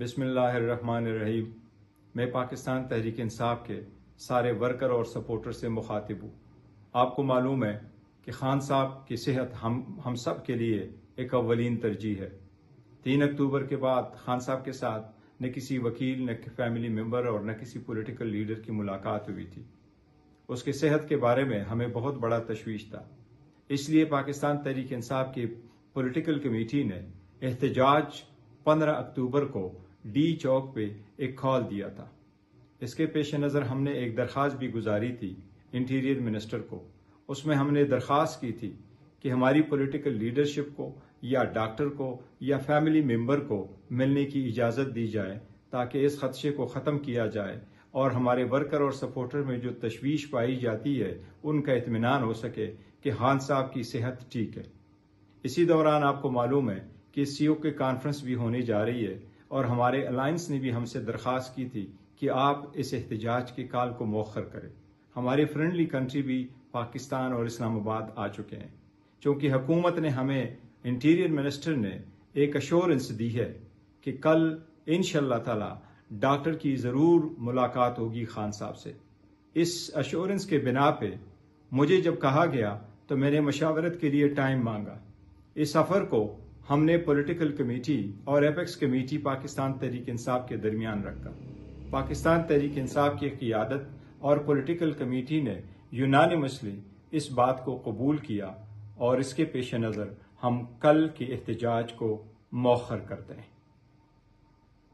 بسم اللہ الرحمن الرحیم۔ میں پاکستان تحریک انصاف کے سارے ورکر اور سپورٹر سے مخاطب ہوں۔ آپ کو معلوم ہے کہ خان صاحب کی صحت ہم سب کے لیے ایک اولین ترجیح ہے۔ 3 اکتوبر کے بعد خان صاحب کے ساتھ نہ کسی وکیل، نہ فیملی ممبر اور نہ کسی پولیٹیکل لیڈر کی ملاقات ہوئی تھی۔ اس کی صحت کے بارے میں ہمیں بہت بڑا تشویش تھا، اس لیے پاکستان تحریک انصاف کی پولیٹیکل کمیٹی نے احتجاج 15 اکتوبر کو ڈی چوک پہ ایک کال دیا تھا۔ اس کے پیش نظر ہم نے ایک درخواست بھی گزاری تھی انٹیریئر منسٹر کو۔ اس میں ہم نے درخواست کی تھی کہ ہماری پولیٹیکل لیڈرشپ کو یا ڈاکٹر کو یا فیملی ممبر کو ملنے کی اجازت دی جائے تاکہ اس خدشے کو ختم کیا جائے اور ہمارے ورکر اور سپورٹر میں جو تشویش پائی جاتی ہے ان کا اطمینان ہو سکے کہ خان صاحب کی صحت ٹھیک ہے۔ اسی دوران آپ کو معلوم ہے کہ سی او کی کانفرنس بھی ہونے جا رہی ہے اور ہمارے الائنس نے بھی ہم سے درخواست کی تھی کہ آپ اس احتجاج کی کال کو مؤخر کریں۔ ہمارے فرینڈلی کنٹری بھی پاکستان اور اسلام آباد آ چکے ہیں، چونکہ حکومت نے ہمیں انٹیریئر منسٹر نے ایک ایشورنس دی ہے کہ کل انشاءاللہ تعالی ڈاکٹر کی ضرور ملاقات ہوگی خان صاحب سے۔ اس ایشورنس کے بنا پہ مجھے جب کہا گیا تو میں نے مشاورت کے لیے ٹائم مانگا۔ اس سفر کو ہم نے پولیٹیکل کمیٹی اور ایپیکس کمیٹی پاکستان تحریک انصاف کے درمیان رکھا۔ پاکستان تحریک انصاف کی قیادت اور پولیٹیکل کمیٹی نے یونانیمسلی اس بات کو قبول کیا اور اس کے پیش نظر ہم کل کے احتجاج کو مؤخر کرتے ہیں۔